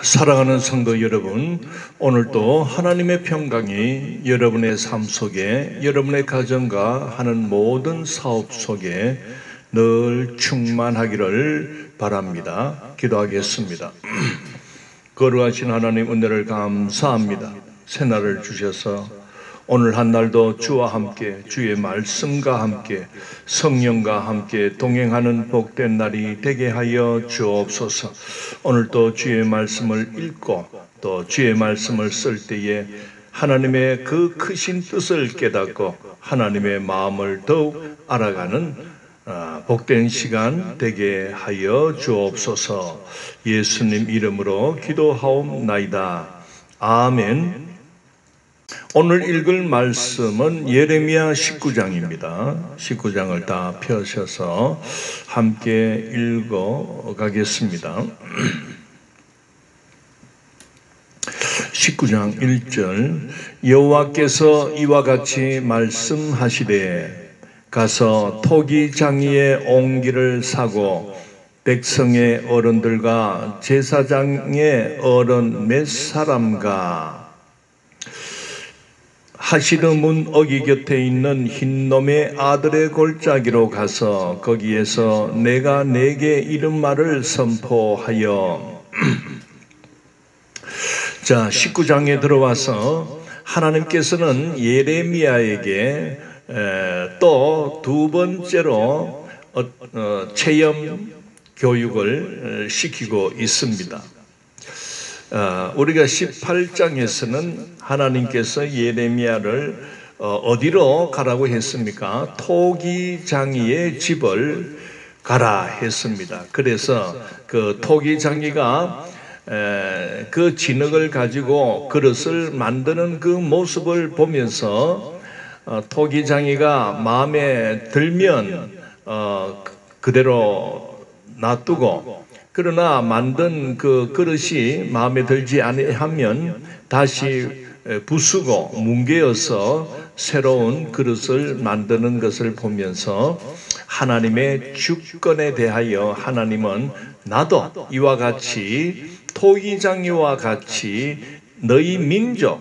사랑하는 성도 여러분, 오늘도 하나님의 평강이 여러분의 삶 속에, 여러분의 가정과 하는 모든 사업 속에 늘 충만하기를 바랍니다. 기도하겠습니다. 거룩하신 하나님, 은혜를 감사합니다. 새날을 주셔서 오늘 한 날도 주와 함께, 주의 말씀과 함께, 성령과 함께 동행하는 복된 날이 되게 하여 주옵소서. 오늘도 주의 말씀을 읽고 또 주의 말씀을 쓸 때에 하나님의 그 크신 뜻을 깨닫고 하나님의 마음을 더욱 알아가는 복된 시간 되게 하여 주옵소서. 예수님 이름으로 기도하옵나이다. 아멘. 오늘 읽을 말씀은 예레미야 19장입니다. 19장을 다 펴셔서 함께 읽어 가겠습니다. 19장 1절, 여호와께서 이와 같이 말씀하시되 가서 토기 장이의 옹기를 사고 백성의 어른들과 제사장의 어른 몇 사람과 하시드 문 어기 곁에 있는 흰놈의 아들의 골짜기로 가서 거기에서 내가 네게 이른 말을 선포하여. 자, 19장에 들어와서 하나님께서는 예레미야에게 또 두 번째로 체험 교육을 시키고 있습니다. 우리가 18장에서는 하나님께서 예레미야를 어디로 가라고 했습니까? 토기장이의 집을 가라 했습니다. 그래서 그 토기장이가 그 진흙을 가지고 그릇을 만드는 그 모습을 보면서 토기장이가 마음에 들면 그대로 놔두고, 그러나 만든 그 그릇이 마음에 들지 아니하면 다시 부수고 뭉개어서 새로운 그릇을 만드는 것을 보면서 하나님의 주권에 대하여 하나님은 나도 이와 같이 토기장이와 같이 너희 민족,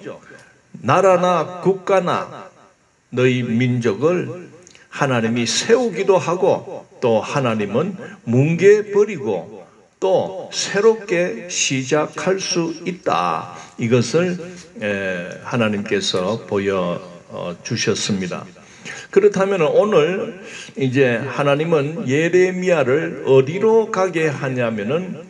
나라나 국가나 너희 민족을 하나님이 세우기도 하고 또 하나님은 뭉개버리고 또 새롭게 시작할 수 있다. 이것을 하나님께서 보여주셨습니다. 그렇다면 오늘 이제 하나님은 예레미야를 어디로 가게 하냐면은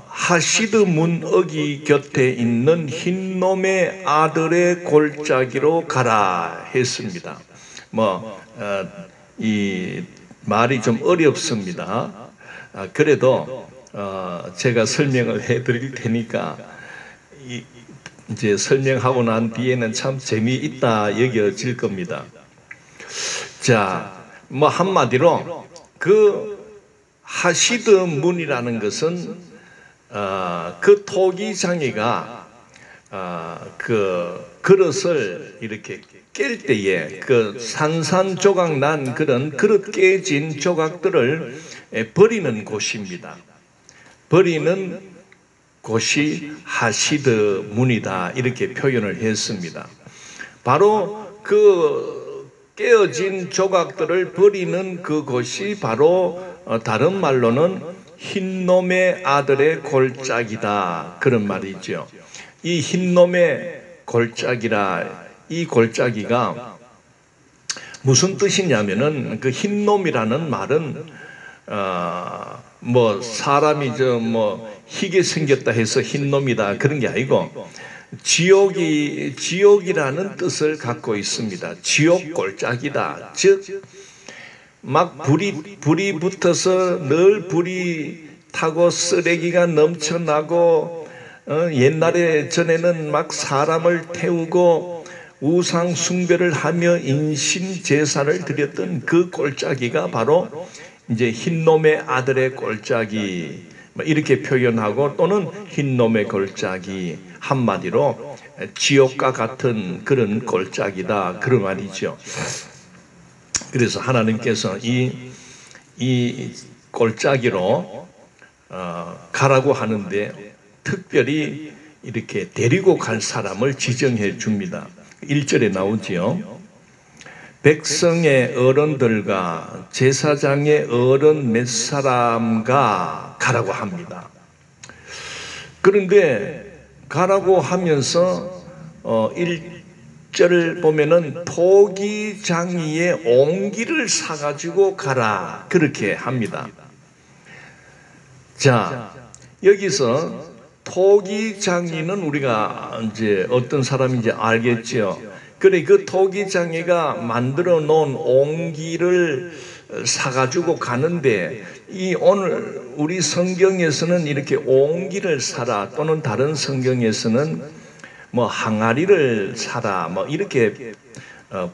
하시드 문 어기 곁에 있는 흰놈의 아들의 골짜기로 가라 했습니다. 이 말이 좀 어렵습니다. 그래도 제가 설명을 해드릴 테니까 이제 설명하고 난 뒤에는 참 재미있다 여겨질 겁니다. 자, 한마디로 그 하시드 문이라는 것은 그 토기장이가 그 그릇을 이렇게 깰 때에 그 산산조각 난 그런 그릇 깨진 조각들을 버리는 곳입니다. 버리는 곳이 하시드 문이다, 이렇게 표현을 했습니다. 바로 그 깨어진 조각들을 버리는 그곳이 바로 다른 말로는 흰놈의 아들의 골짜기다, 그런 말이죠. 이 흰놈의 골짜기라, 이 골짜기가 무슨 뜻이냐면은 그 흰놈이라는 말은 사람이 희게 생겼다 해서 흰놈이다 그런 게 아니고 지옥이라는 뜻을 갖고 있습니다. 지옥 골짜기다. 즉 막 불이 붙어서 늘 불이 타고 쓰레기가 넘쳐나고 옛날에 전에는 막 사람을 태우고 우상 숭배를 하며 인신 제사를 드렸던 그 골짜기가 바로 이제 흰놈의 아들의 골짜기, 이렇게 표현하고, 또는 흰놈의 골짜기, 한마디로 지옥과 같은 그런 골짜기다, 그런 말이죠. 그래서 하나님께서 이 골짜기로 가라고 하는데 특별히 이렇게 데리고 갈 사람을 지정해 줍니다. 1절에 나오지요. 백성의 어른들과 제사장의 어른 몇 사람과 가라고 합니다. 그런데 가라고 하면서 1절 보면은 토기장이의 옹기를 사가지고 가라 그렇게 합니다. 자, 여기서 토기장이는 우리가 이제 어떤 사람인지 알겠죠. 그래 그 토기장이가 만들어 놓은 옹기를 사가지고 가는데 이 오늘 우리 성경에서는 이렇게 옹기를 사라 또는 다른 성경에서는 뭐 항아리를 사라 뭐 이렇게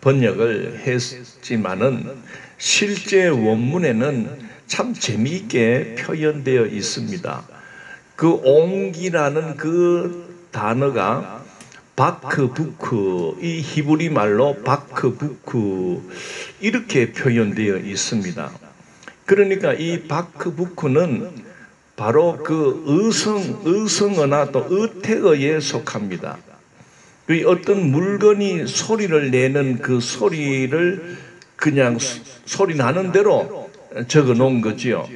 번역을 했지만은 실제 원문에는 참 재미있게 표현되어 있습니다. 그 옹기라는 그 단어가 바크부크, 이 히브리 말로 바크부크 이렇게 표현되어 있습니다. 그러니까 이 바크부크는 바로 그 의성어나 또 의태어에 속합니다. 어떤 물건이 소리를 내는 그 소리를 그냥 소리 나는 대로 적어 놓은 거지요.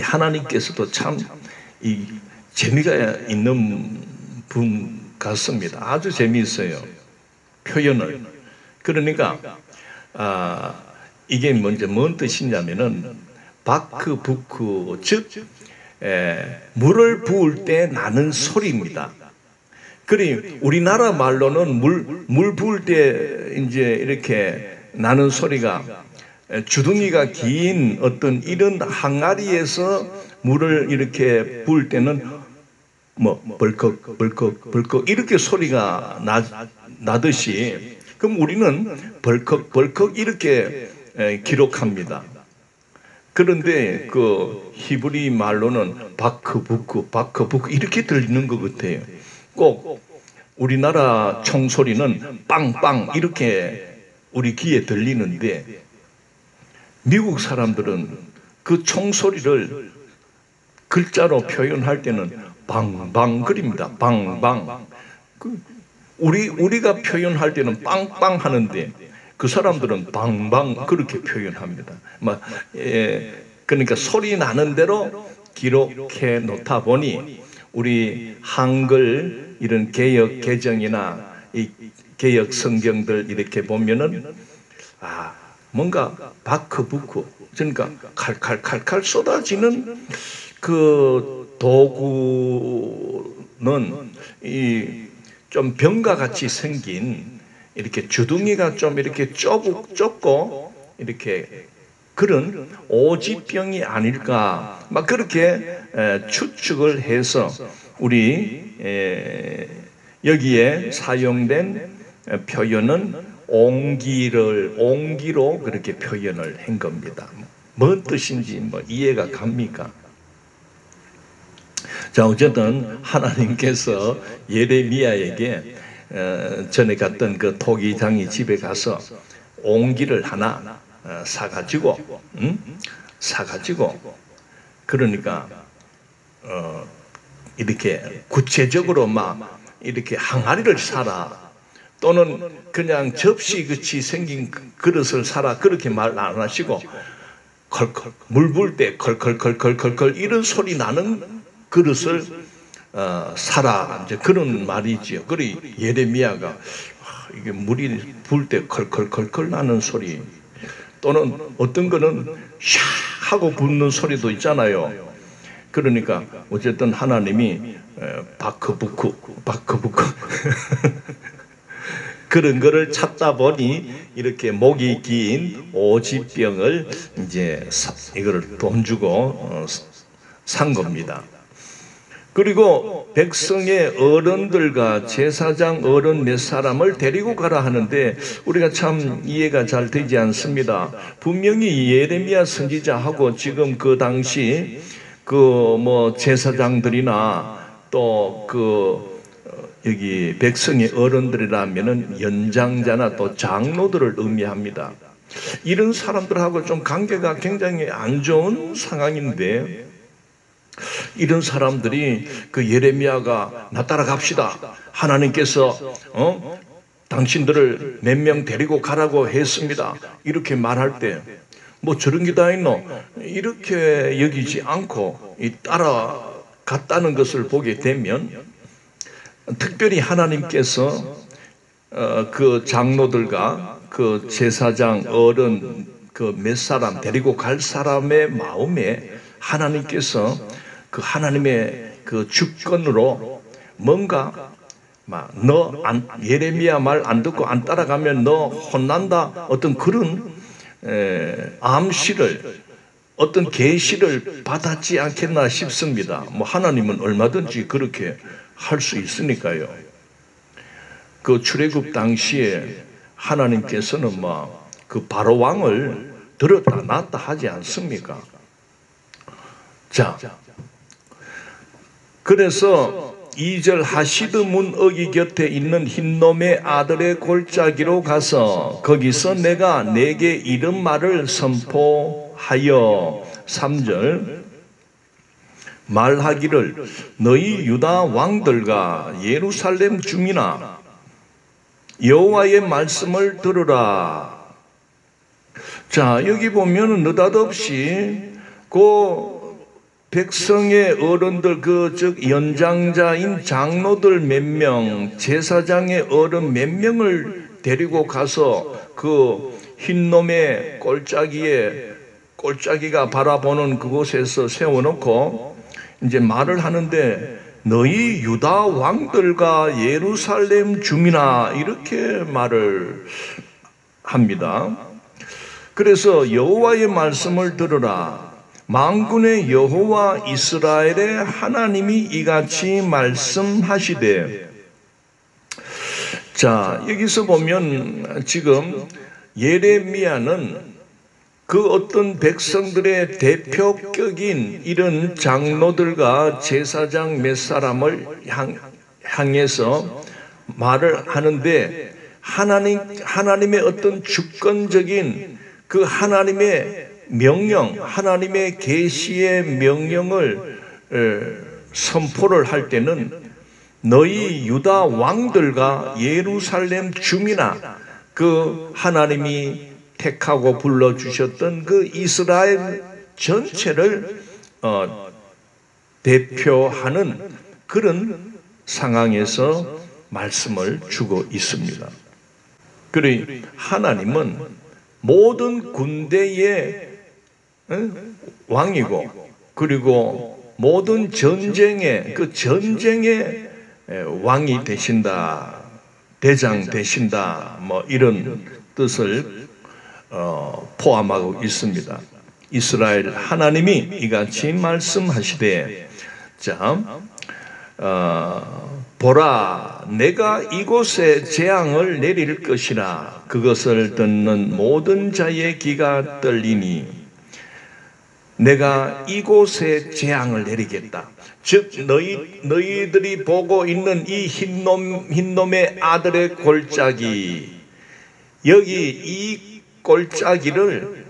하나님께서도 참 이 재미가 있는 분 같습니다. 아주 재미있어요. 표현을. 그러니까 이게 먼저 뭔 뜻이냐면은 바크부크 즉 물을 부을 때 나는 소리입니다. 그리 우리나라 말로는 물 부을 때 이제 이렇게 나는 소리가 주둥이가 긴 어떤 이런 항아리에서 물을 이렇게 부을 때는 뭐 벌컥 벌컥 벌컥 이렇게 소리가 나듯이 그럼 우리는 벌컥 벌컥 이렇게 기록합니다. 그런데 그 히브리 말로는 바크부크 바크부크 이렇게 들리는 것 같아요. 꼭 우리나라 총소리는 빵빵 이렇게 우리 귀에 들리는데 미국 사람들은 그 총소리를 글자로 표현할 때는 방방거립니다. 방방. 우리가 표현할 때는 빵빵 하는데 그 사람들은 방방 그렇게 표현합니다. 그러니까 소리 나는 대로 기록해 놓다 보니 우리 한글 이런 개역 개정이나 이 개역 성경들 이렇게 보면은 뭔가 바크부크 그러니까 칼칼칼칼 쏟아지는 그 도구는 이 좀 병과 같이 생긴 이렇게 주둥이가 좀 이렇게 좁고 이렇게 그런 오지병이 아닐까 막 그렇게 추측을 해서 우리 여기에 사용된 표현은 옹기로 그렇게 표현을 한 겁니다. 뭔 뜻인지 뭐 이해가 갑니까? 자, 어쨌든 하나님께서 예레미야에게 전에 갔던 그 토기장이 집에 가서 옹기를 하나 사가지고 그러니까 이렇게 구체적으로 막 이렇게 항아리를 사라 또는 그냥 접시같이 생긴 그릇을 사라 그렇게 말 안 하시고 컬컬 물 부을 때 컬컬컬컬컬 이런 소리 나는 그릇을 사라 이제 그런 말이지요. 그래 예레미야가 이게 물이 부을 때 컬컬컬컬 나는 소리 또는 어떤 거는 샤 하고 붓는 소리도 있잖아요. 그러니까 어쨌든 하나님이 바크부크 그런 거를 찾다 보니 이렇게 목이 긴 오지병을 이제 이거를 돈 주고 산 겁니다. 그리고 백성의 어른들과 제사장 어른 몇 사람을 데리고 가라 하는데 우리가 참 이해가 잘 되지 않습니다. 분명히 예레미야 선지자하고 지금 그 당시 그 뭐 제사장들이나 또 그 여기 백성의 어른들이라면은 연장자나 또 장로들을 의미합니다. 이런 사람들하고 좀 관계가 굉장히 안 좋은 상황인데 이런 사람들이 그 예레미야가 나 따라갑시다. 하나님께서 당신들을 몇 명 데리고 가라고 했습니다. 이렇게 말할 때 뭐 저런 게 다 있노? 이렇게 여기지 않고 따라갔다는 것을 보게 되면 특별히 하나님께서 그 장로들과 그 제사장 어른 그 몇 사람 데리고 갈 사람의 마음에 하나님께서 그 하나님의 그 주권으로 뭔가 예레미야 말 안 듣고 안 따라가면 너 혼난다, 어떤 그런 암시를, 어떤 계시를 받았지 않겠나 싶습니다. 뭐 하나님은 얼마든지 그렇게 할 수 있으니까요. 그 출애굽 당시에 하나님께서는 그 바로 왕을 들었다 놨다 하지 않습니까? 자, 그래서 2절 하시드 문 어기 곁에 있는 흰놈의 아들의 골짜기로 가서 거기서 내가 내게 이런 말을 선포하여 3절 말하기를 너희 유다 왕들과 예루살렘 주민아 여호와의 말씀을 들으라. 자, 여기 보면 느닷없이 그 백성의 어른들, 연장자인 장로들 몇 명, 제사장의 어른 몇 명을 데리고 가서 그 흰놈의 골짜기가 바라보는 그곳에서 세워놓고 이제 말을 하는데 너희 유다 왕들과 예루살렘 주민아 이렇게 말을 합니다. 그래서 여호와의 말씀을 들으라. 만군의 여호와 이스라엘의 하나님이 이같이 말씀하시되. 자, 여기서 보면 지금 예레미야는 그 어떤 백성들의 대표격인 이런 장로들과 제사장 몇 사람을 향해서 말을 하는데 하나님의 어떤 주권적인 그 하나님의 명령, 하나님의 계시의 명령을 선포를 할 때는 너희 유다 왕들과 예루살렘 주민아 그 하나님이 택하고 불러주셨던 그 이스라엘 전체를 대표하는 그런 상황에서 말씀을 주고 있습니다. 그러니 하나님은 모든 군대의 왕이고 그리고 모든 전쟁의 왕이 되신다, 대장 되신다, 이런 뜻을 포함하고 있습니다. 이스라엘 하나님이 이같이 말씀하시되, 자, 보라, 내가 이곳에 재앙을 내릴 것이라. 그것을 듣는 모든 자의 귀가 떨리니 내가 이곳에 재앙을 내리겠다. 즉 너희들이 보고 있는 이 흰놈의 아들의 골짜기, 여기 이 골짜기를,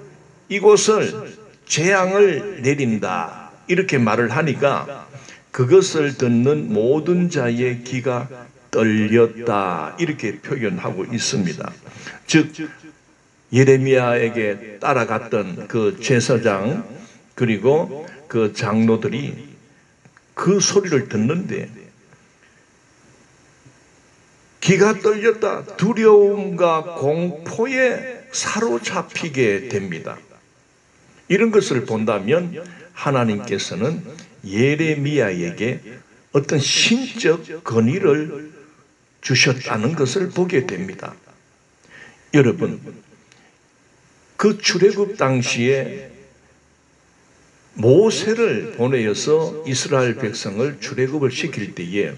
이곳을 재앙을 내린다 이렇게 말을 하니까 그것을 듣는 모든 자의 귀가 떨렸다 이렇게 표현하고 있습니다. 즉 예레미야에게 따라갔던 그 제사장 그리고 그 장로들이 그 소리를 듣는데 귀가 떨렸다, 두려움과 공포에 사로잡히게 됩니다. 이런 것을 본다면 하나님께서는 예레미야에게 어떤 신적 권위를 주셨다는 것을 보게 됩니다. 여러분, 그 출애굽 당시에 모세를 보내어서 이스라엘 백성을 출애굽을 시킬 때에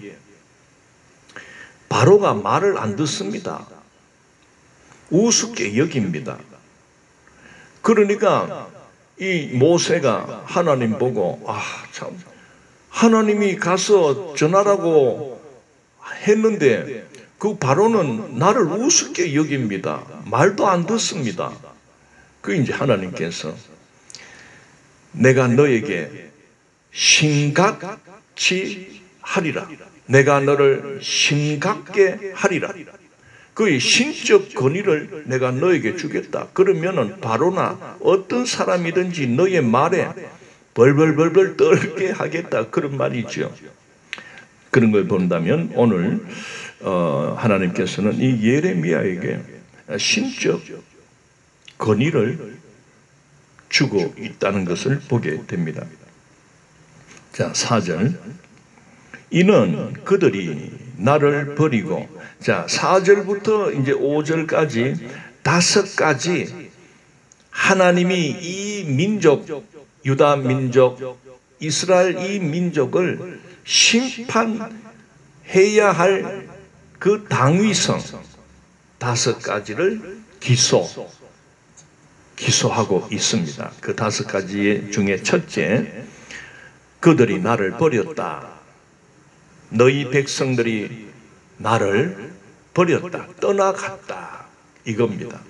바로가 말을 안 듣습니다. 우습게 여깁니다. 그러니까 이 모세가 하나님 보고 참 하나님이 가서 전하라고 했는데 그 바로는 나를 우습게 여깁니다. 말도 안 듣습니다. 그 이제 하나님께서 내가 너에게 신같이 하리라. 내가 너를 신같게 하리라. 그의 신적 권위를 내가 너에게 주겠다. 그러면은 바로나 어떤 사람이든지 너의 말에 벌벌벌벌 떨게 하겠다. 그런 말이죠. 그런 걸 본다면 오늘 하나님께서는 이 예레미야에게 신적 권위를 주고 있다는 것을 보게 됩니다. 자, 4절. 이는 그들이 나를 버리고, 자, 4절부터 이제 5절까지 5가지 하나님이 이 민족, 유다 민족, 이스라엘 이 민족을 심판해야 할 그 당위성 5가지를 기소하고 있습니다. 그 5가지 중에 첫째, 그들이 나를 버렸다. 너희 백성들이 나를 버렸다. 떠나갔다. 이겁니다.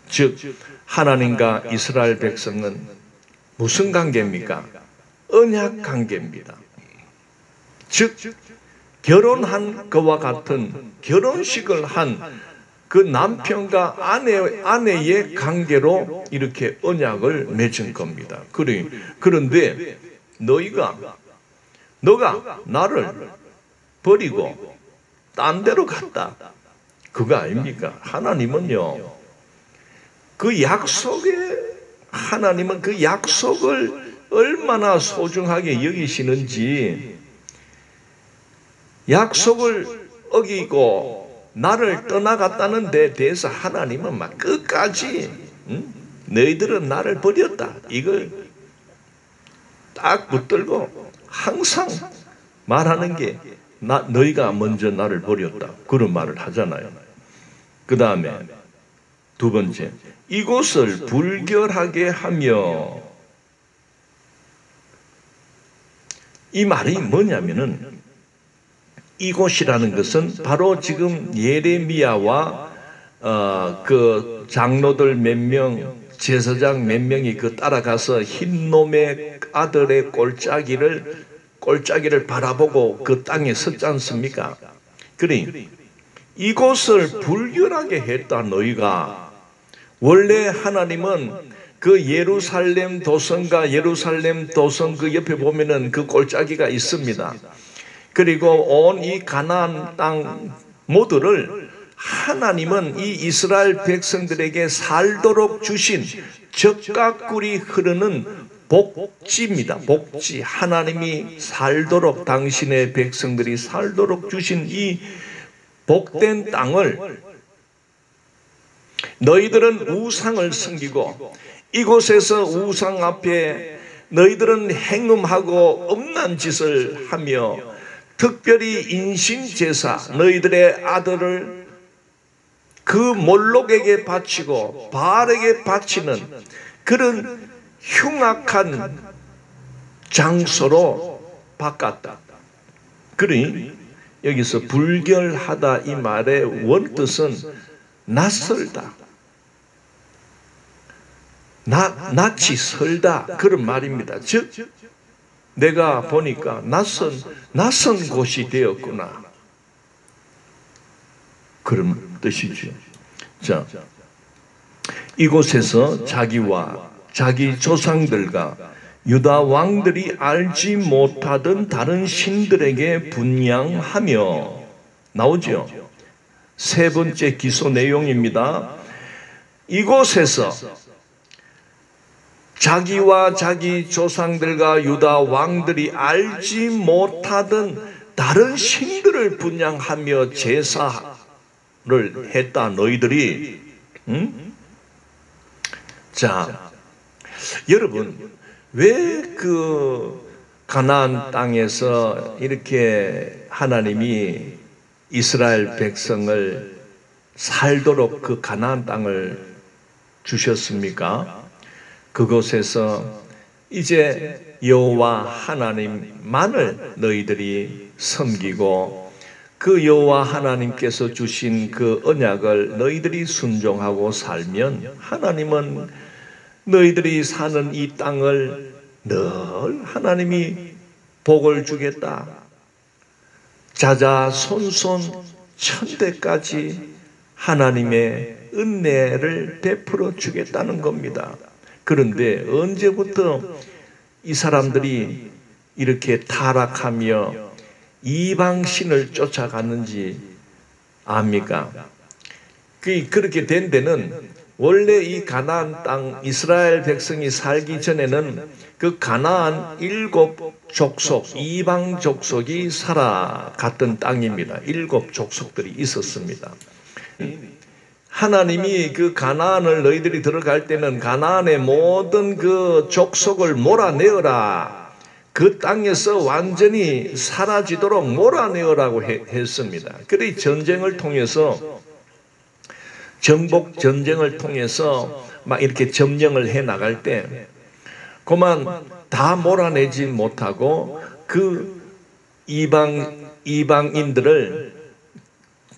즉 하나님과 이스라엘 백성은 무슨 관계입니까? 언약 관계입니다. 즉 결혼한 그와 같은 결혼식을 한 그 남편과 아내의 관계로 이렇게 언약을 맺은 겁니다. 그런데 너가 나를 버리고 딴 데로 갔다. 그거 아닙니까? 하나님은요, 하나님은 그 약속을 얼마나 소중하게 여기시는지, 약속을 어기고 나를 떠나갔다는 데 대해서 하나님은 막 끝까지 너희들은 나를 버렸다. 이걸 딱 붙들고 항상 말하는 게 너희가 먼저 나를 버렸다. 그런 말을 하잖아요. 그 다음에 2번째, 이곳을 불결하게 하며, 이 말이 뭐냐면은 이곳이라는 것은 바로 지금 예레미야와 그 장로들 몇 명, 제사장 몇 명이 그 따라가서 흰놈의 아들의 꼴짜기를 바라보고 그 땅에 섰지 않습니까? 그러니 이곳을 불결하게 했다. 너희가 원래 하나님은 그 예루살렘 도성과 예루살렘 도성 그 옆에 보면은 그 꼴짜기가 있습니다. 그리고 온 이 가나안 땅 모두를 하나님은 이 이스라엘 백성들에게 살도록 주신 젖과 꿀이 흐르는 복지입니다. 복지. 하나님이 살도록, 당신의 백성들이 살도록 주신 이 복된 땅을 너희들은 우상을 섬기고, 이곳에서 우상 앞에 너희들은 행음하고 엄난 짓을 하며, 특별히 인신제사, 너희들의 아들을 그 몰록에게 바치고 바알에게 바치는 그런 흉악한 장소로 바꿨다. 그러니 여기서 불결하다 이 말의 원뜻은 낯설다, 낯이 설다, 그런 말입니다. 즉 내가 보니까 낯선 곳이 되었구나, 그런 뜻이죠. 자, 이곳에서 자기와 자기 조상들과 유다 왕들이 알지 못하던 다른 신들에게 분향하며, 나오죠. 3번째 기소 내용입니다. 이곳에서 자기와 자기 조상들과 유다 왕들이 알지 못하던 다른 신들을 분향하며 제사를 했다. 너희들이. 자, 여러분, 왜 그 가나안 땅에서 이렇게 하나님이 이스라엘 백성을 살도록 그 가나안 땅을 주셨습니까? 그곳에서 이제 여호와 하나님만을 너희들이 섬기고, 그 여호와 하나님께서 주신 그 언약을 너희들이 순종하고 살면 하나님은 너희들이 사는 이 땅을 늘 하나님이 복을 주겠다. 자자손손 천대까지 하나님의 은혜를 베풀어 주겠다는 겁니다. 그런데 언제부터 이 사람들이 이렇게 타락하며 이방신을 쫓아갔는지 압니까? 그렇게 된 데는 원래 이 가나안 땅 이스라엘 백성이 살기 전에는 그 가나안 7족속 이방 족속이 살아갔던 땅입니다. 7족속들이 있었습니다. 하나님이 그 가나안을 너희들이 들어갈 때는 가나안의 모든 그 족속을 몰아내어라. 그 땅에서 완전히 사라지도록 몰아내어라고 했습니다. 그래 전쟁을 통해서 정복 전쟁을 통해서 막 이렇게 점령을 해 나갈 때 그만 다 몰아내지 못하고 그 이방인들을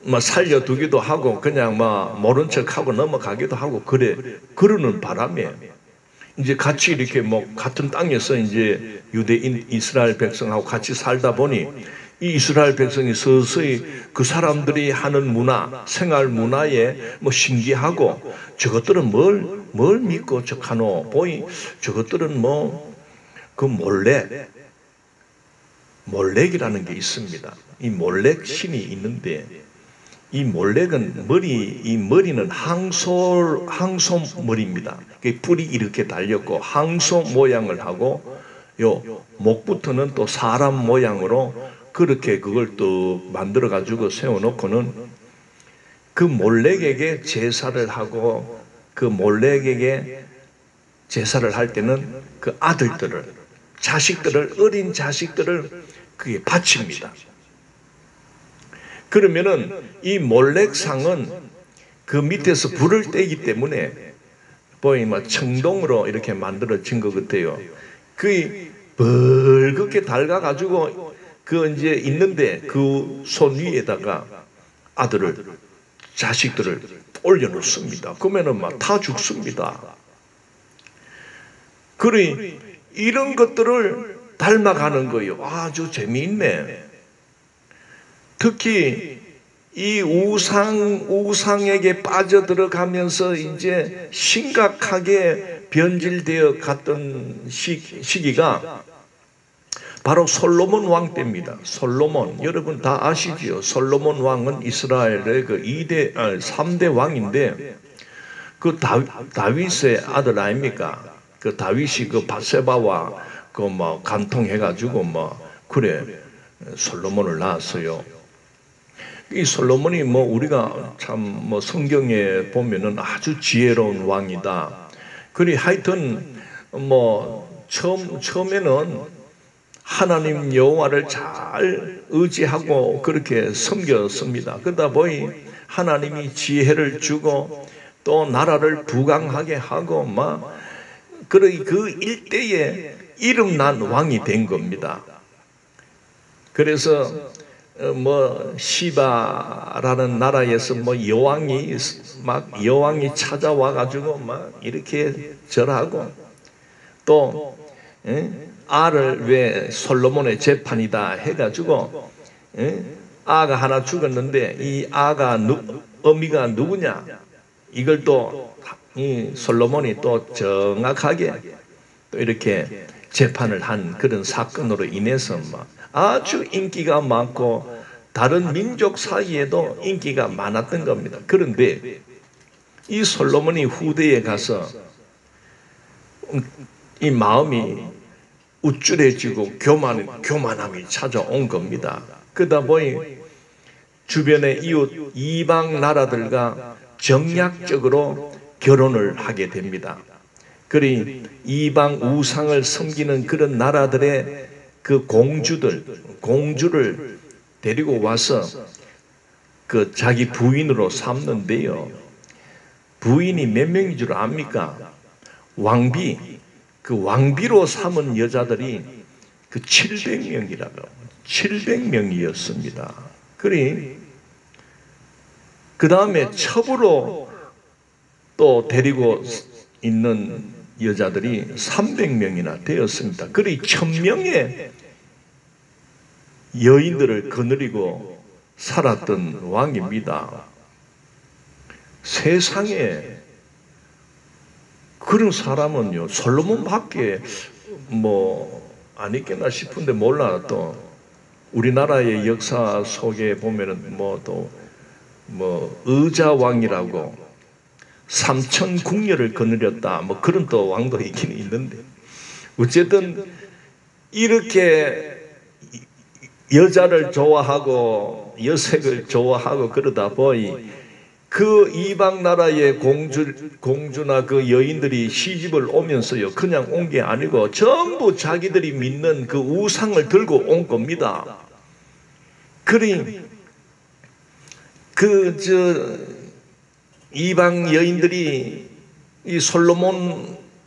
뭐 살려두기도 하고 그냥 뭐 모른 척하고 넘어가기도 하고 그러는 바람에 이제 같이 이렇게 뭐 같은 땅에서 이제 유대인 이스라엘 백성하고 같이 살다 보니 이 이스라엘 백성이 서서히 그 사람들이 하는 문화, 생활 문화에 뭐 신기하고 저것들은 뭘 믿고 척하노? 보이 저것들은 뭐 그 몰렉이라는 게 있습니다. 이 몰렉 신이 있는데 이 몰렉은 이 머리는 항소머리입니다. 뿔이 이렇게 달렸고 항소 모양을 하고 요 목부터는 또 사람 모양으로 그렇게 그걸 또 만들어 가지고 세워놓고는 그 몰렉에게 제사를 하고 그 몰렉에게 제사를 할 때는 그 아들들을 어린 자식들을 그게 바칩니다. 그러면은 이 몰렉상은 그 밑에서 불을 떼기 때문에 보이 막 청동으로 이렇게 만들어진 것 같아요. 그 벌겋게 달가가지고 그 이제 있는데 그 손 위에다가 자식들을 올려놓습니다. 그러면은 막 다 죽습니다. 그래 이런 것들을 닮아가는 거예요. 아주 재미있네. 특히 이 우상에게 빠져들어가면서 이제 심각하게 변질되어 갔던 시기가 바로 솔로몬 왕 때입니다. 솔로몬, 여러분 다 아시지요? 솔로몬 왕은 이스라엘의 그 3대 왕인데 그 다윗의 아들 아닙니까? 그 다윗이 그 밧세바와 그 뭐 간통해가지고 솔로몬을 낳았어요. 이 솔로몬이 우리가 참 성경에 보면은 아주 지혜로운 왕이다. 그리 하여튼 처음에는 하나님 여호와를 잘 의지하고 그렇게 섬겼습니다. 그러다 보니 하나님이 지혜를 주고 또 나라를 부강하게 하고 그 일대에 이름난 왕이 된 겁니다. 그래서 시바라는 나라에서 여왕이 찾아와 가지고 이렇게 절하고 또 아를 왜 솔로몬의 재판이다 해가지고 아가 하나 죽었는데 이 아가 어미가 누구냐 이걸 또 이 솔로몬이 또 정확하게 또 이렇게 재판을 한 그런 사건으로 인해서 아주 인기가 많고 다른 민족 사이에도 인기가 많았던 겁니다. 그런데 이 솔로몬이 후대에 가서 이 마음이 우쭐해지고 교만함이 찾아온 겁니다. 그러다 보니 주변의 이웃 이방 나라들과 정략적으로 결혼을 하게 됩니다. 그리 이방 우상을 섬기는 그런 나라들의 그 공주를 데리고 와서 그 자기 부인으로 삼는데요. 부인이 몇 명인 줄 압니까? 그 왕비로 삼은 여자들이 그 700명이라고 700명이었습니다. 그리 그 다음에 첩으로 또 데리고 있는 여자들이 300명이나 되었습니다. 그리 1000명의 여인들을 거느리고 살았던 왕입니다. 세상에 그런 사람은요, 솔로몬밖에 아니겠나 싶은데 몰라. 또 우리나라의 역사 속에 보면은 의자왕이라고 삼천 궁녀를 거느렸다, 그런 또 왕도 있긴 있는데, 어쨌든 이렇게 여자를 좋아하고 여색을 좋아하고 그러다 보니 그 이방 나라의 공주나 그 여인들이 시집을 오면서요, 그냥 온 게 아니고 전부 자기들이 믿는 그 우상을 들고 온 겁니다. 이방 여인들이 이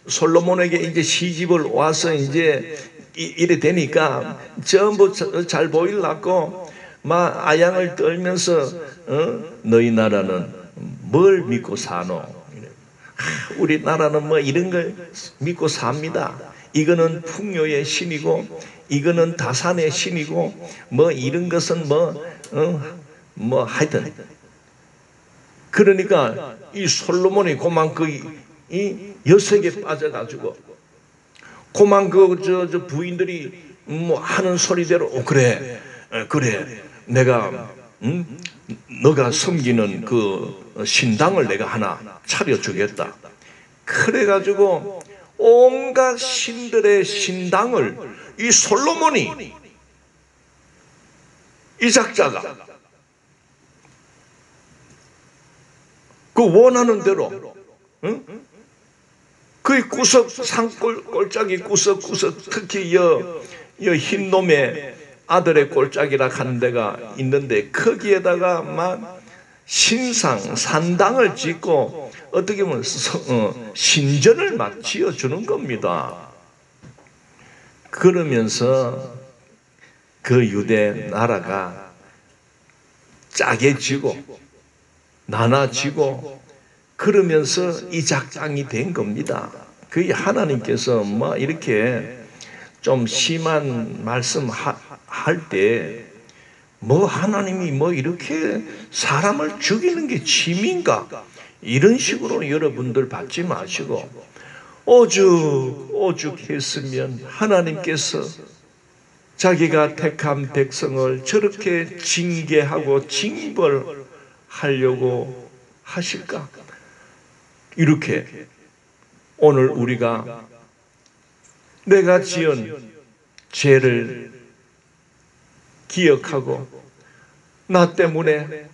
솔로몬에게 이제 시집을 와서 이제 이래 되니까 전부 잘 보이려고 막 아양을 떨면서 너희 나라는 뭘 믿고 사노? 우리나라는 이런 걸 믿고 삽니다. 이거는 풍요의 신이고 이거는 다산의 신이고 이런 것은 하여튼, 그러니까 이 솔로몬이 고만 이 여색에 빠져가지고 고만 저 부인들이 하는 소리대로 그래 내가 너가 섬기는 그 신당을 내가 하나 차려주겠다. 그래가지고 온갖 신들의 신당을 이 솔로몬이, 이 작자가 그 원하는 대로, 그 구석 꼴짝이 구석구석, 특히 흰놈의 아들의 꼴짝이라 하는 데가 있는데 거기에다가 막 산당을 짓고 어떻게 보면 신전을 막 지어주는 겁니다. 그러면서 그 유대 나라가 짜게지고 나눠지고 그러면서 이 작장이 된 겁니다. 그게 하나님께서 이렇게 좀 심한 말씀 할 때 하나님이 이렇게 사람을 죽이는 게 취미인가? 이런 식으로 여러분들 받지 마시고 오죽했으면 하나님께서 자기가 택한 백성을 저렇게 징계하고 징벌하려고 하실까? 이렇게 오늘 우리가 내가 지은 죄를 기억하고 나 때문에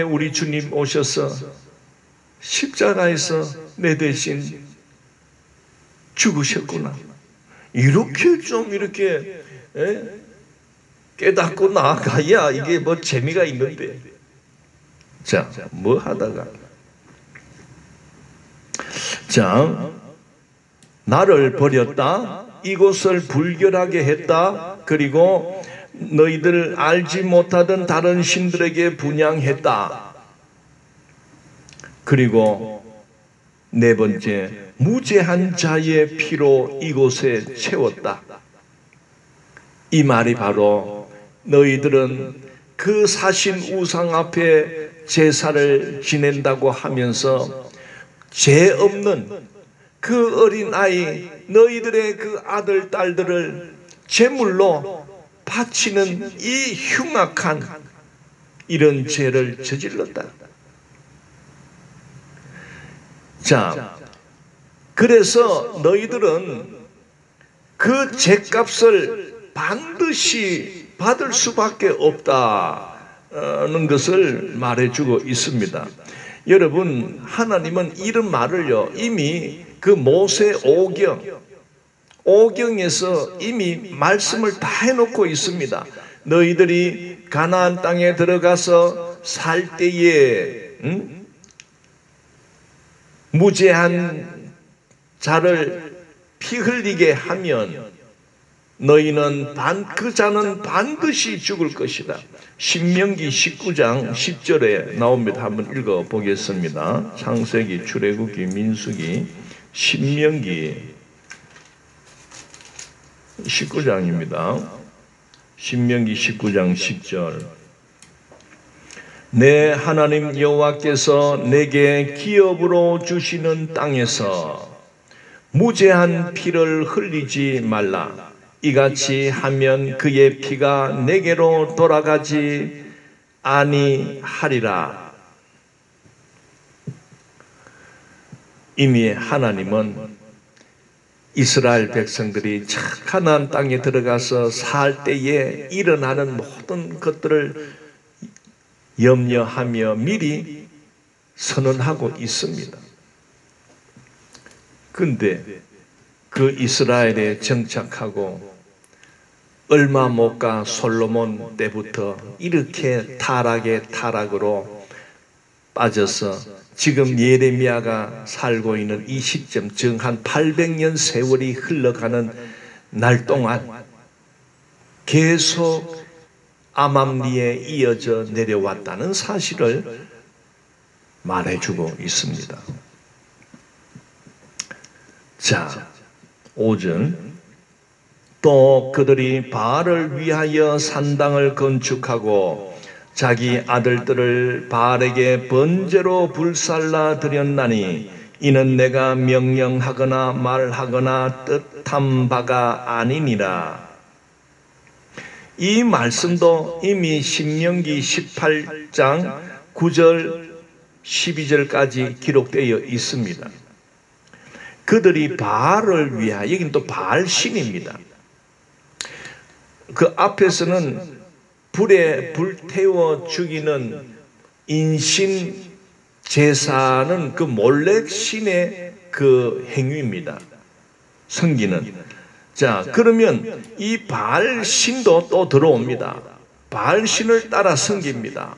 우리 주님 오셔서 십자가에서 내 대신 죽으셨구나. 이렇게 깨닫고 나아가야 이게 재미가 있는데. 자, 하다가 나를 버렸다, 이곳을 불결하게 했다, 그리고 너희들 알지 못하던 다른 신들에게 분향했다. 그리고 네 번째, 무죄한 자의 피로 이곳에 채웠다. 이 말이 바로 너희들은 그 사신 우상 앞에 제사를 지낸다고 하면서 죄 없는 그 어린아이, 너희들의 그 아들, 딸들을 제물로 바치는 이 흉악한 이런 죄를 저질렀다. 자, 그래서 너희들은 그 죄값을 반드시 받을 수밖에 없다는 것을 말해주고 있습니다. 여러분, 하나님은 이런 말을요, 이미 그 모세 오경에서 이미 말씀을 다 해놓고 있습니다. 너희들이 가나안 땅에 들어가서 살 때에 무죄한 자를 피 흘리게 하면 너희는 그 자는 반드시 죽을 것이다. 신명기 19장 10절에 나옵니다. 한번 읽어보겠습니다. 창세기, 출애굽기, 민수기, 신명기 19장입니다. 신명기 19장 10절. 내 하나님 여호와께서 내게 기업으로 주시는 땅에서 무죄한 피를 흘리지 말라. 이같이 하면 그의 피가 내게로 돌아가지 아니하리라. 이미 하나님은 이스라엘 백성들이 가나안 땅에 들어가서 살 때에 일어나는 모든 것들을 염려하며 미리 선언하고 있습니다. 근데 그 이스라엘에 정착하고 얼마 못 가 솔로몬 때부터 이렇게 타락으로 빠져서 지금 예레미야가 살고 있는 이 시점, 즉 한 800년 세월이 흘러가는 날 동안 계속 암암리에 이어져 내려왔다는 사실을 말해주고 있습니다. 자, 5절. 또 그들이 바알을 위하여 산당을 건축하고 자기 아들들을 바알에게 번제로 불살라 드렸나니 이는 내가 명령하거나 말하거나 뜻한 바가 아니니라. 이 말씀도 이미 신명기 18장 9절 12절까지 기록되어 있습니다. 그들이 바알을 위하여, 여기는 또 바알 신입니다. 그 앞에서는 불에 불태워 죽이는 인신 제사는 그 몰렉 신의 그 행위입니다. 섬기는. 자, 그러면 이 바알 신도 또 들어옵니다. 바알 신을 따라 섬깁니다.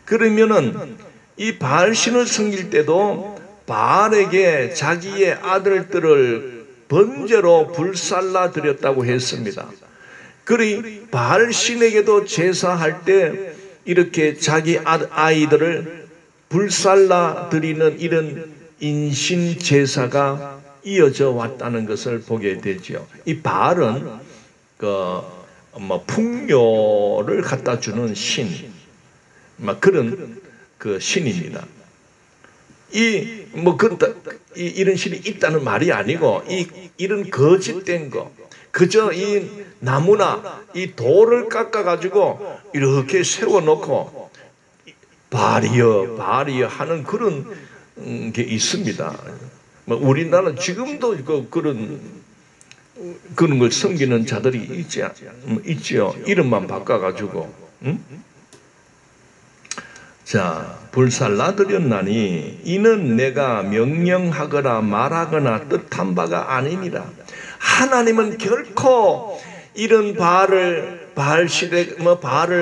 그러면은 이 바알 신을 섬길 때도 바알에게 자기의 아들들을 번제로 불살라 드렸다고 했습니다. 그리 바알 신에게도 제사할 때 이렇게 자기 아이들을 불살라 드리는 이런 인신 제사가 이어져 왔다는 것을 보게 되죠. 이 바알은 풍요를 갖다 주는 신, 그런 그 신입니다. 이런 신이 있다는 말이 아니고 이런 거짓된 거, 그저 이 나무나 이 돌을 깎아가지고 이렇게 세워놓고 바알이여 하는 그런 게 있습니다. 우리나라는 지금도 그런 걸 섬기는 자들이 있죠. 이름만 바꿔가지고. 자, 불살라 드렸나니 이는 내가 명령하거나 말하거나 뜻한 바가 아니니라. 하나님은 결코 이런 바알을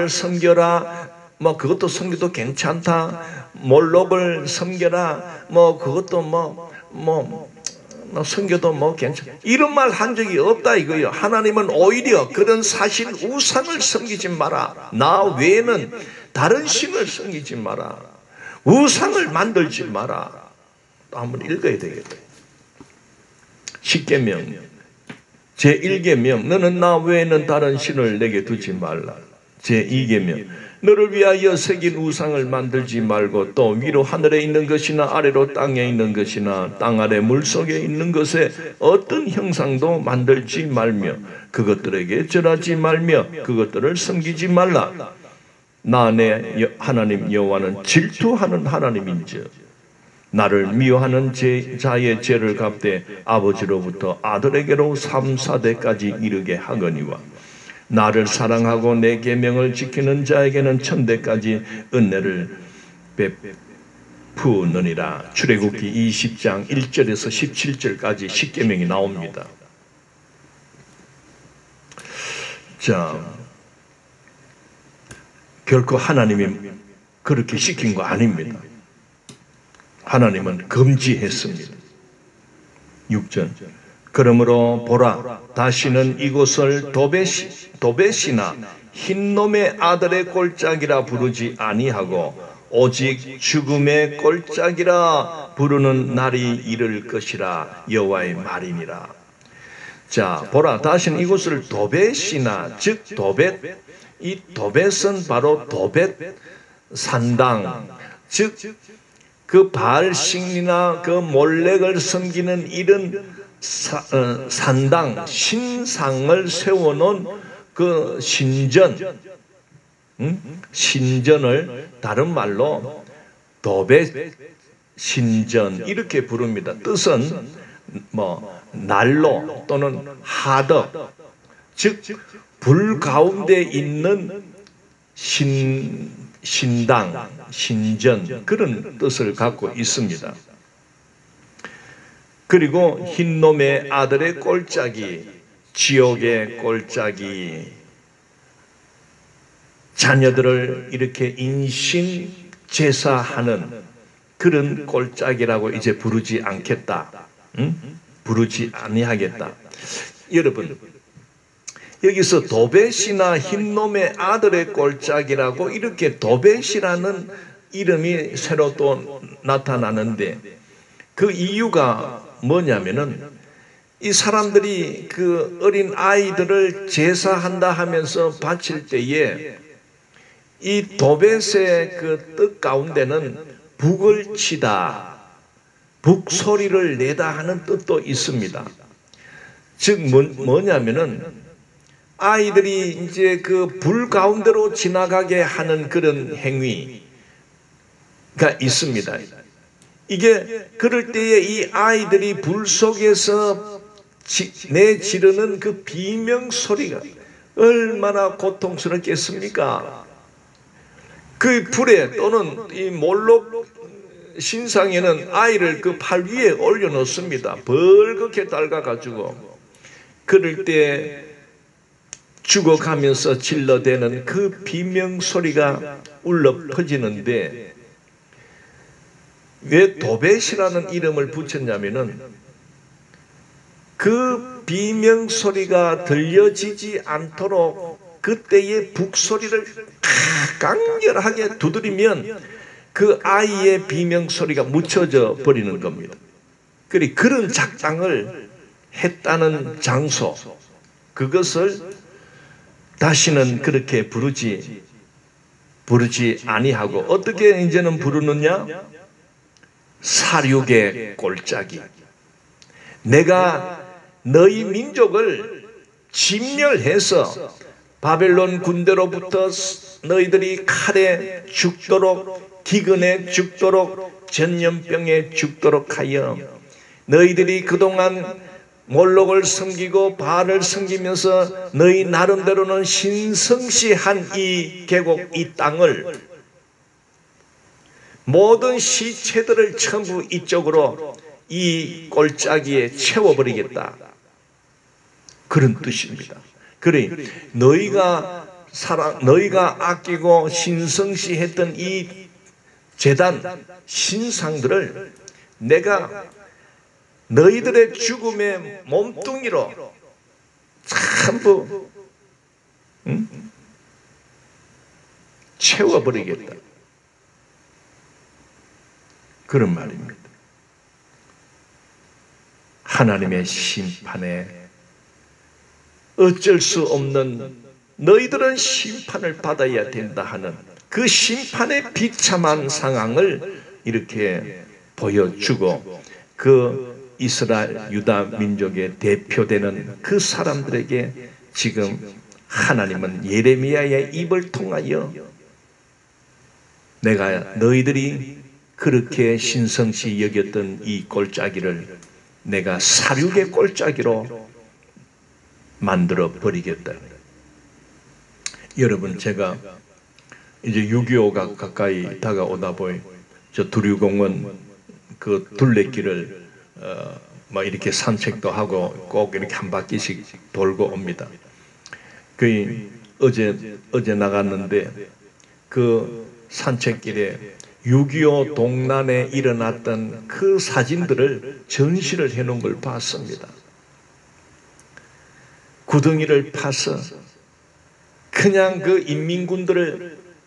섬겨라, 그것도 섬겨도 괜찮다, 몰록을 섬겨라, 그것도 섬겨도 괜찮다, 이런 말 한 적이 없다 이거예요. 하나님은 오히려 그런 사실 우상을 섬기지 마라. 나 외에는 다른 신을 섬기지 마라. 우상을 만들지 마라. 또 한번 읽어야 되겠다. 십계명 제1계명 너는 나 외에는 다른 신을 내게 두지 말라. 제2계명 너를 위하여 새긴 우상을 만들지 말고 또 위로 하늘에 있는 것이나 아래로 땅에 있는 것이나 땅 아래 물속에 있는 것에 어떤 형상도 만들지 말며 그것들에게 절하지 말며 그것들을 섬기지 말라. 나 내 하나님 여호와는 질투하는 하나님인즉 나를 미워하는 자의 죄를 갚되 아버지로부터 아들에게로 3, 4대까지 이르게 하거니와 나를 사랑하고 내 계명을 지키는 자에게는 1000대까지 은혜를 베푸느니라. 출애굽기 20장 1절에서 17절까지 십계명이 나옵니다. 자, 결코 하나님이 그렇게 시킨 거 아닙니다. 하나님은 금지했습니다. 6절 그러므로 보라 다시는 이곳을 도벳이나 흰놈의 아들의 골짜기라 부르지 아니하고 오직 죽음의 골짜기라 부르는 날이 이를 것이라 여호와의 말이니라. 자, 보라, 다시는 이곳을 도벳이나, 즉 도벳, 이 도벳은 바로 도벳 산당, 즉 그 바알식리나 그 몰렉을 섬기는 이런 산당, 신상을 세워놓은 그 신전, 신전을 다른 말로 도벳 신전 이렇게 부릅니다. 뜻은 뭐 난로 또는 하덕, 즉 불 가운데 있는 신당, 신전, 그런 뜻을 갖고 있습니다. 그리고 흰놈의 아들의 꼴짝이, 지옥의 꼴짝이, 자녀들을 이렇게 인신 제사하는 그런 꼴짝이라고 이제 부르지 않겠다. 부르지 아니하겠다. 여러분, 여기서 도벳이나 흰놈의 아들의 꼴짝이라고 이렇게 도벳이라는 이름이 새로 또 나타나는데, 그 이유가 뭐냐면은 이 사람들이 그 어린 아이들을 제사한다 하면서 바칠 때에 이 도벳의 그 뜻 가운데는 북을 치다, 북소리를 내다 하는 뜻도 있습니다. 즉 뭐냐면은 아이들이 이제 그 불 가운데로 지나가게 하는 그런 행위가 있습니다. 이게 그럴 때에 이 아이들이 불 속에서 내지르는 그 비명 소리가 얼마나 고통스럽겠습니까? 그 불에 또는 이 몰록 신상에는 아이를 그 팔 위에 올려놓습니다. 벌겋게 달가가지고. 그럴 때 죽어가면서 질러대는 그 비명 소리가 울려 퍼지는데, 왜 도벳이라는 이름을 붙였냐면은 그 비명 소리가 들려지지 않도록 그때의 북소리를 강렬하게 두드리면 그 아이의 비명 소리가 묻혀져 버리는 겁니다. 그런 작당을 했다는 장소, 그것을 다시는 그렇게 부르지 아니하고 어떻게 이제는 부르느냐? 사륙의 꼴짝이. 내가 너희 민족을 진멸해서 바벨론 군대로부터 너희들이 칼에 죽도록, 기근에 죽도록, 전염병에 죽도록 하여 너희들이 그동안 몰록을 섬기고 바알을 섬기면서 너희 나름대로는 신성시한 이 계곡, 이 땅을, 모든 시체들을 전부 이쪽으로 이 꼴짜기에 채워버리겠다, 그런 뜻입니다. 그래, 너희가 아끼고 신성시했던 이 제단 신상들을 내가 너희들의 죽음의 몸뚱이로 전부 채워버리겠다, 그런 말입니다. 하나님의 심판에 어쩔 수 없는, 너희들은 심판을 받아야 된다 하는 그 심판의 비참한 상황을 이렇게 보여주고, 그 이스라엘 유다 민족의 대표되는 그 사람들에게 지금 하나님은 예레미야의 입을 통하여 내가 너희들이 그렇게 신성시 여겼던 이 꼴짜기를 내가 사륙의 꼴짜기로 만들어 버리겠다. 여러분, 제가 이제 6.25가 가까이 다가오다 보니 저 두류공원 그 둘레길을 뭐 이렇게 산책도 하고 꼭 이렇게 한 바퀴씩 돌고 옵니다. 어제 나갔는데 그 산책길에 6.25 동란에 일어났던 그 사진들을 전시를 해놓은 걸 봤습니다. 구덩이를 파서 그냥 그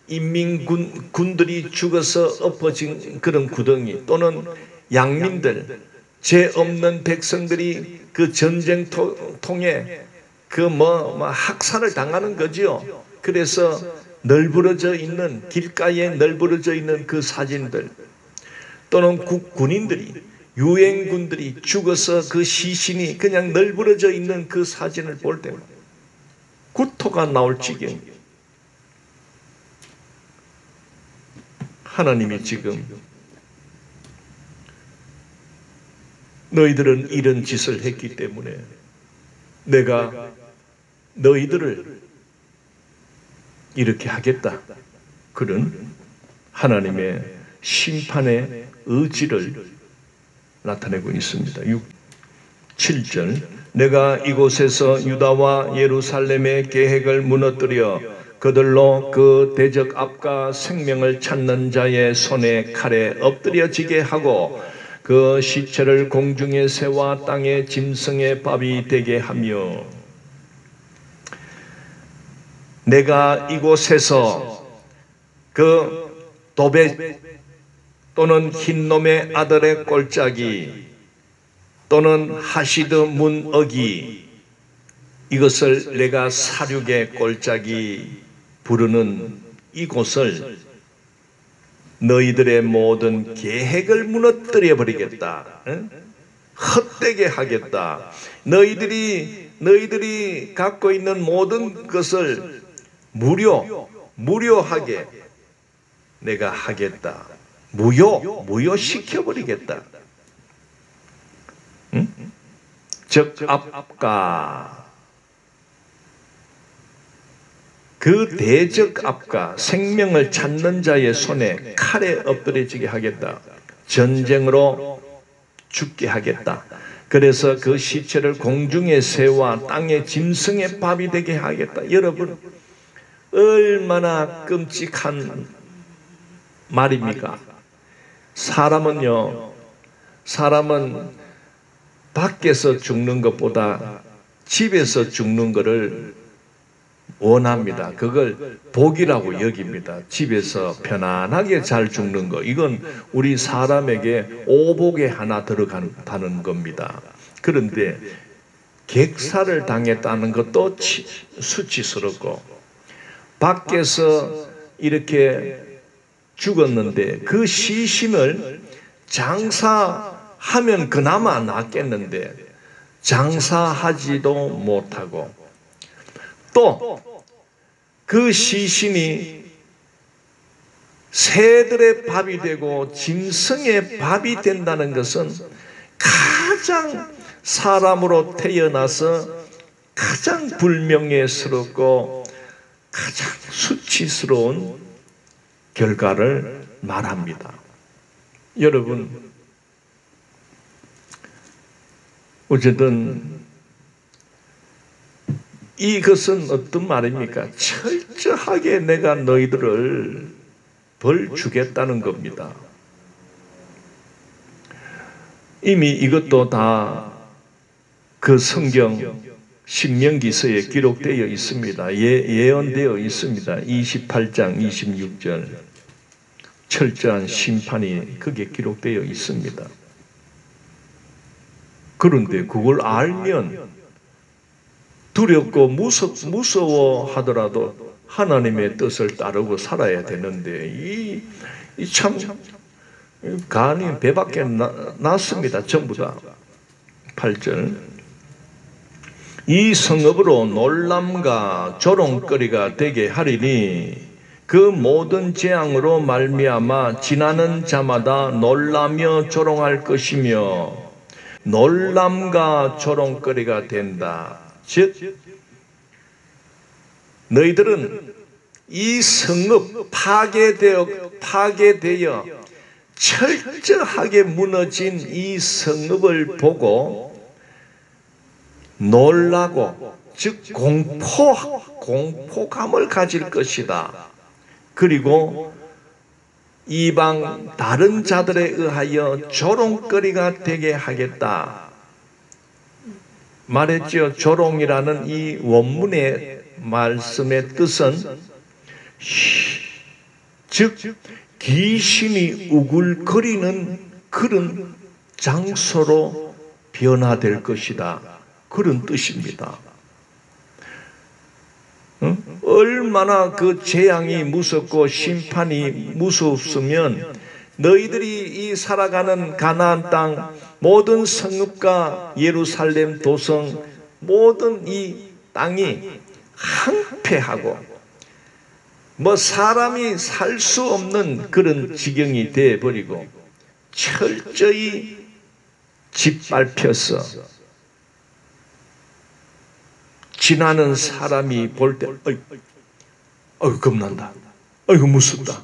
인민군들이 죽어서 엎어진 그런 구덩이, 또는 양민들, 죄 없는 백성들이 그 전쟁통에 그 학살을 당하는 거지요. 그래서 널브러져 있는, 길가에 널브러져 있는 그 사진들, 또는 군인들이, 유엔군들이 죽어서 그 시신이 그냥 널브러져 있는 그 사진을 볼 때마다 구토가 나올 지경. 하나님이 지금 너희들은 이런 짓을 했기 때문에 내가 너희들을 이렇게 하겠다. 그런 하나님의 심판의 의지를 나타내고 있습니다. 7절 내가 이곳에서 유다와 예루살렘의 계획을 무너뜨려 그들로 그 대적 앞과 생명을 찾는 자의 손에 칼에 엎드려지게 하고 그 시체를 공중의 새와 땅의 짐승의 밥이 되게 하며 내가 이곳에서 그 도배 또는 흰놈의 아들의 꼴짝이 또는 하시드 문어기 이것을 내가 사륙의 꼴짝이 부르는 이곳을 너희들의 모든 계획을 무너뜨려 버리겠다. 헛되게 하겠다. 너희들이 갖고 있는 모든 것을 무료하게 내가 하겠다. 무효시켜버리겠다. 즉 앞가 그 대적 앞가 생명을 찾는 자의 손에 칼에 엎드려지게 하겠다. 전쟁으로 죽게 하겠다. 그래서 그 시체를 공중의 새와 땅의 짐승의 밥이 되게 하겠다. 여러분 얼마나 끔찍한 말입니까? 사람은 밖에서 죽는 것보다 집에서 죽는 것을 원합니다. 그걸 복이라고 여깁니다. 집에서 편안하게 잘 죽는 거. 이건 우리 사람에게 오복에 하나 들어간다는 겁니다. 그런데 객사를 당했다는 것도 수치스럽고 밖에서 이렇게 죽었는데 그 시신을 장사하면 그나마 낫겠는데 장사하지도 못하고 또 그 시신이 새들의 밥이 되고 짐승의 밥이 된다는 것은 가장 사람으로 태어나서 가장 불명예스럽고 가장 수치스러운 결과를 말합니다. 여러분 어쨌든 이것은 어떤 말입니까? 철저하게 내가 너희들을 벌 주겠다는 겁니다. 이미 이것도 다 그 성경 신명기서에 기록되어 있습니다. 예언되어 있습니다. 28장 26절 철저한 심판이 거기에 기록되어 있습니다. 그런데 그걸 알면 두렵고 무서워하더라도 하나님의 뜻을 따르고 살아야 되는데 참 간이 배밖에 났습니다. 전부 다. 8절 이 성읍으로 놀람과 조롱거리가 되게 하리니 그 모든 재앙으로 말미암아 지나는 자마다 놀라며 조롱할 것이며 놀람과 조롱거리가 된다. 즉 너희들은 이 성읍 파괴되어 철저하게 무너진 이 성읍을 보고 놀라고 즉 공포감을 가질 것이다. 그리고 이방 다른 자들에 의하여 조롱거리가 되게 하겠다. 말했죠. 조롱이라는 이 원문의 말씀의 뜻은 즉 귀신이 우글거리는 그런 장소로 변화될 것이다. 그런 뜻입니다. 얼마나 그 재앙이 무섭고 심판이 무섭으면 너희들이 이 살아가는 가나안 땅 모든 성읍과 예루살렘 도성 모든 이 땅이 황폐하고 뭐 사람이 살 수 없는 그런 지경이 되어버리고 철저히 짓밟혀서 지나는 사람이 볼 때 어이구 겁난다, 어이구 무섭다,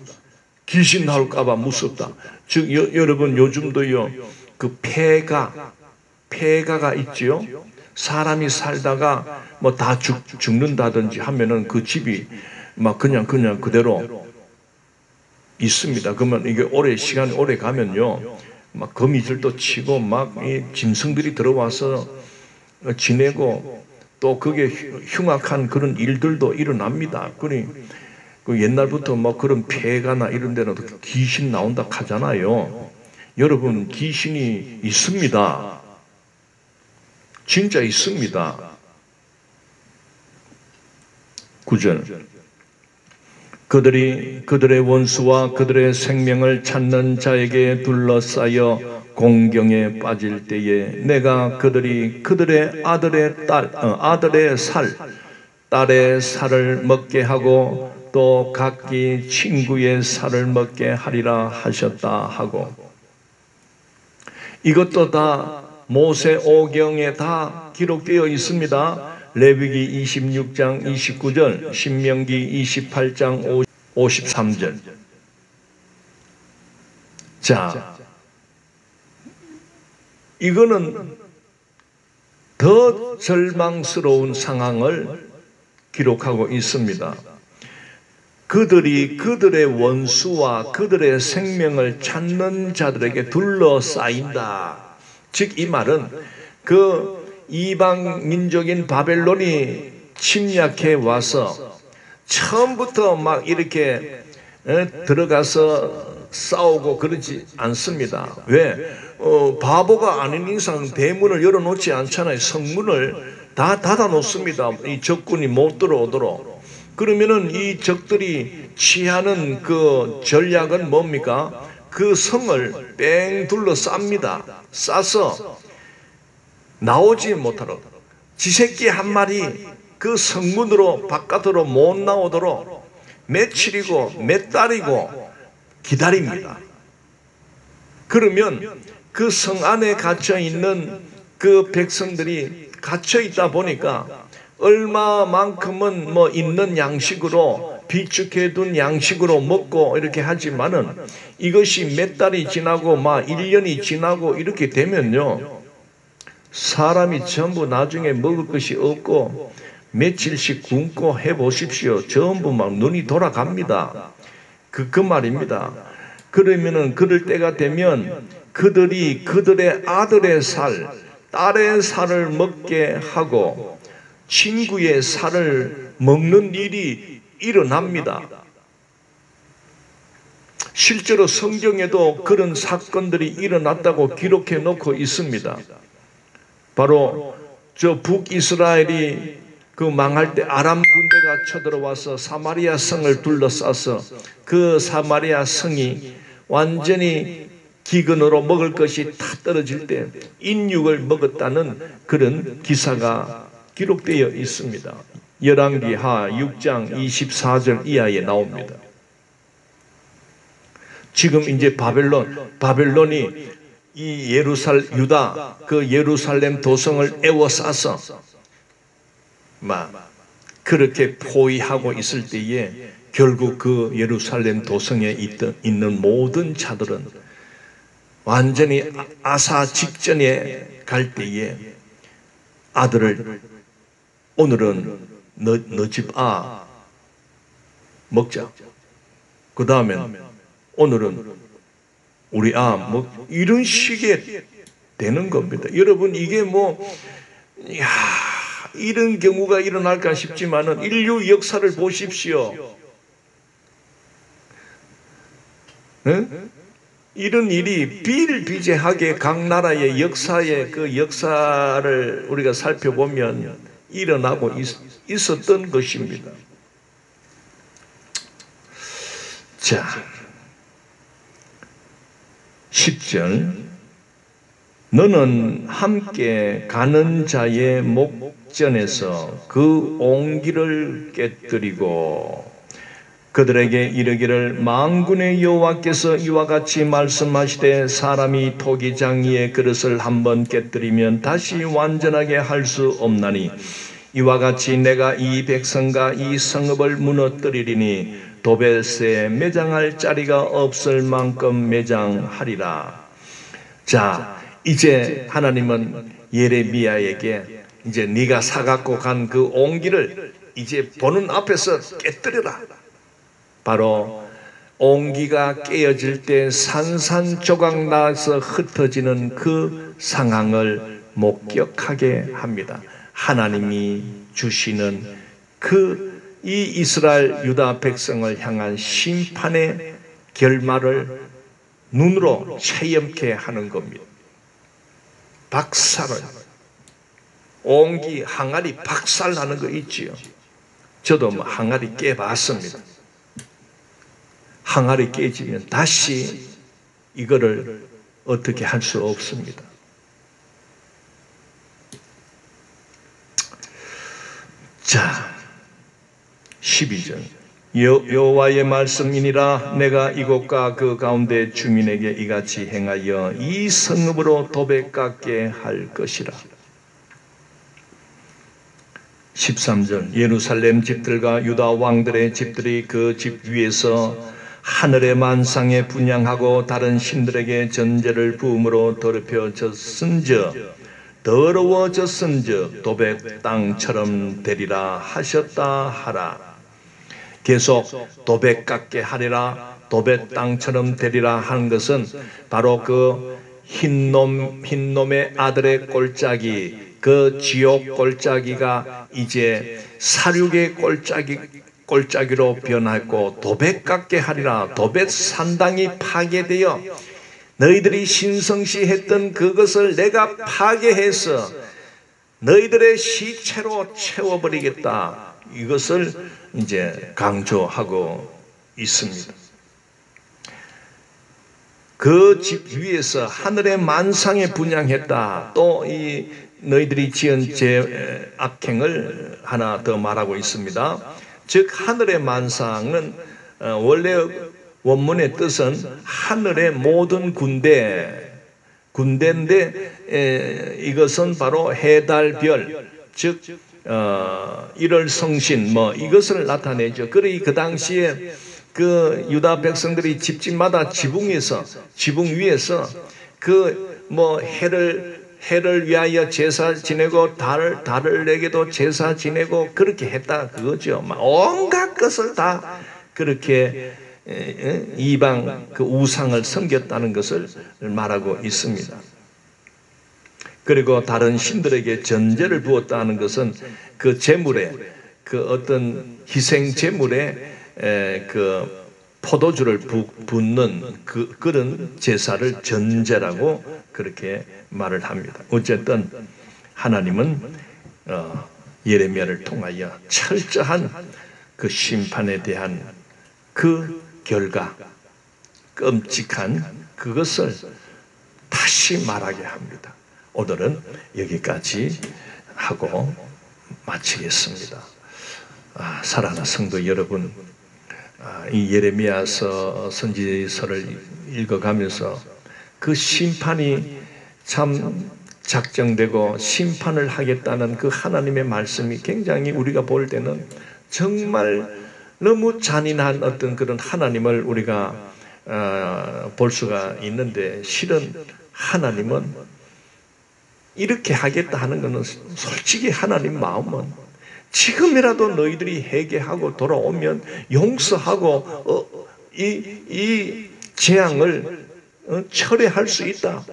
귀신 나올까봐 무섭다. 즉 여러분 요즘도요 그 폐가가 있지요. 사람이 살다가 뭐 다 죽는다든지 하면은 그 집이 막 그냥 그대로 있습니다. 그러면 이게 시간이 오래 가면요 막 거미줄도 치고 막 이 짐승들이 들어와서 지내고 또 그게 흉악한 그런 일들도 일어납니다. 그 옛날부터 뭐 그런 폐가나 이런 데는 귀신 나온다 하잖아요. 여러분 귀신이 있습니다. 진짜 있습니다. 9절 그들의 원수와 그들의 생명을 찾는 자에게 둘러싸여 공경에 빠질 때에 내가 그들의 아들의 살, 딸의 살을 먹게 하고 또 각기 친구의 살을 먹게 하리라 하셨다 하고, 이것도 다 모세 오경에 다 기록되어 있습니다. 레위기 26장 29절, 신명기 28장 53절. 자, 이거는 더 절망스러운 상황을 기록하고 있습니다. 그들의 원수와 그들의 생명을 찾는 자들에게 둘러싸인다. 즉 이 말은 그 이방 민족인 바벨론이 침략해 와서 처음부터 막 이렇게 들어가서 싸우고 그러지 않습니다. 왜? 바보가 아닌 이상 대문을 열어놓지 않잖아요. 성문을 다 닫아놓습니다. 이 적군이 못 들어오도록. 그러면은 이 적들이 취하는 그 전략은 뭡니까? 그 성을 뺑 둘러쌉니다. 싸서 나오지 못하도록, 지새끼 한 마리 그 성문으로 바깥으로 못 나오도록 며칠이고 몇 달이고 기다립니다. 그러면 그 성 안에 갇혀 있는 그 백성들이 갇혀 있다 보니까 얼마만큼은 뭐 있는 양식으로 비축해 둔 양식으로 먹고 이렇게 하지만은 이것이 몇 달이 지나고 막 1년이 지나고 이렇게 되면요 사람이 전부 나중에 먹을 것이 없고 며칠씩 굶고 해보십시오. 전부 막 눈이 돌아갑니다. 그 말입니다. 그러면은 그럴 때가 되면 그들이 그들의 아들의 살, 딸의 살을 먹게 하고 친구의 살을 먹는 일이 일어납니다. 실제로 성경에도 그런 사건들이 일어났다고 기록해 놓고 있습니다. 바로 저 북이스라엘이 그 망할 때 아람 군대가 쳐들어와서 사마리아 성을 둘러싸서 그 사마리아 성이 완전히 기근으로 먹을 것이 다 떨어질 때 인육을 먹었다는 그런 기사가 기록되어 있습니다. 열왕기하 6장 24절 이하에 나옵니다. 지금 이제 바벨론이 이 유다 그 예루살렘 도성을 에워싸서 막 그렇게 포위하고 있을 때에 결국 그 예루살렘 도성에 있는 모든 자들은 완전히 아사 직전에 갈 때에 아들을 오늘은 너 집 먹자. 그 다음엔 오늘은 우리 이런 식의 되는 겁니다. 여러분 이게 이런 경우가 일어날까 싶지만은 인류 역사를 보십시오. 네? 이런 일이 비일비재하게 각 나라의 역사의 그 역사를 우리가 살펴보면 일어나고 있었던 것입니다. 자, 10절. 너는 함께 가는 자의 목전에서 그 옹기를 깨뜨리고 그들에게 이르기를 만군의 여호와께서 이와 같이 말씀하시되 사람이 토기장이의 그릇을 한번 깨뜨리면 다시 완전하게 할 수 없나니 이와 같이 내가 이 백성과 이 성읍을 무너뜨리리니 도벳에 매장할 자리가 없을 만큼 매장하리라. 자, 이제 하나님은 예레미야에게 이제 네가 사갖고 간 그 옹기를 이제 보는 앞에서 깨뜨려라. 바로 옹기가 깨어질 때 산산조각 나서 흩어지는 그 상황을 목격하게 합니다. 하나님이 주시는 이 이스라엘 유다 백성을 향한 심판의 결말을 눈으로 체험케 하는 겁니다. 박살을, 옹기 항아리 박살나는 거 있지요. 저도 항아리 깨봤습니다. 항아리 깨지면 다시 이거를 어떻게 할 수 없습니다. 자, 12절. 여호와의 말씀이니라. 내가 이곳과 그 가운데 주민에게 이같이 행하여 이 성읍으로 도배 깎게 할 것이라. 13절. 예루살렘 집들과 유다 왕들의 집들이 그 집 위에서 하늘의 만상에 분향하고 다른 신들에게 전제를 부음으로 더러워졌은즉 도백 땅처럼 되리라 하셨다 하라. 계속 도백 깎게 하리라, 도백 땅처럼 되리라 하는 것은 바로 그 흰놈의 아들의 꼴짜기, 그 지옥 꼴짜기가 이제 사륙의 꼴짜기로 변하고 도백 깎게 하리라. 도백 산당이 파괴되어 너희들이 신성시했던 그것을 내가 파괴해서 너희들의 시체로 채워버리겠다. 이것을 이제 강조하고 있습니다. 그 집 위에서 하늘의 만상에 분향했다. 또 이 너희들이 지은 제 악행을 하나 더 말하고 있습니다. 즉 하늘의 만상은 원래 원문의 뜻은 하늘의 모든 군대인데 이것은 바로 해달별, 즉 일월성신 이것을 나타내죠. 그러니 그 당시에 그 유다 백성들이 집집마다 지붕 위에서 해를 위하여 제사 지내고 달을에게도 제사 지내고 그렇게 했다 그거죠. 온갖 것을 다 그렇게 이방 그 우상을 섬겼다는 것을 말하고 있습니다. 그리고 다른 신들에게 전제를 부었다는 것은 그 제물에 그 어떤 희생 제물에 그 포도주를 붓는 그런 제사를 전제라고 그렇게 말을 합니다. 어쨌든 하나님은 예레미야를 통하여 철저한 그 심판에 대한 그 결과, 끔찍한 그것을 다시 말하게 합니다. 오늘은 여기까지 하고 마치겠습니다. 사랑하는 성도 여러분, 이 예레미야서 선지서를 읽어가면서 그 심판이 참 작정되고 심판을 하겠다는 그 하나님의 말씀이 굉장히 우리가 볼 때는 정말 너무 잔인한 어떤 그런 하나님을 우리가 볼 수가 있는데, 실은 하나님은 이렇게 하겠다 하는 것은 솔직히 하나님 마음은 지금이라도 너희들이 회개하고 돌아오면 용서하고 이 재앙을 철회할 수 있다,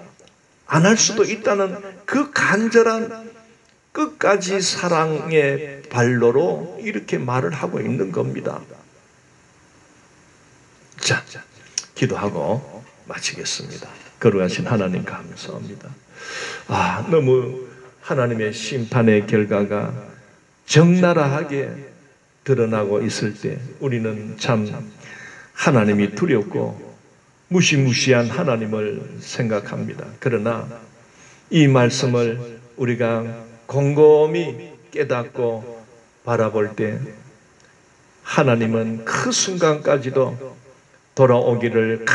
안 할 수도 있다는 그 간절한 끝까지 사랑의 발로로 이렇게 말을 하고 있는 겁니다. 자, 기도하고 마치겠습니다. 거룩하신 하나님 감사합니다. 너무 하나님의 심판의 결과가 적나라하게 드러나고 있을 때 우리는 참 하나님이 두렵고 무시무시한 하나님을 생각합니다. 그러나 이 말씀을 우리가 곰곰이 깨닫고 바라볼 때 하나님은 그 순간까지도 돌아오기를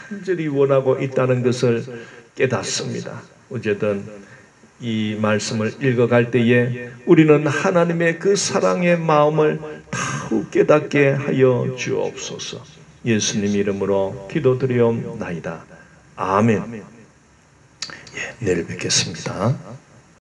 간절히 원하고 있다는 것을 깨닫습니다. 어쨌든 이 말씀을 읽어갈 때에 우리는 하나님의 그 사랑의 마음을 더욱 깨닫게 하여 주옵소서. 예수님 이름으로 기도드리옵나이다. 아멘. 내일 뵙겠습니다.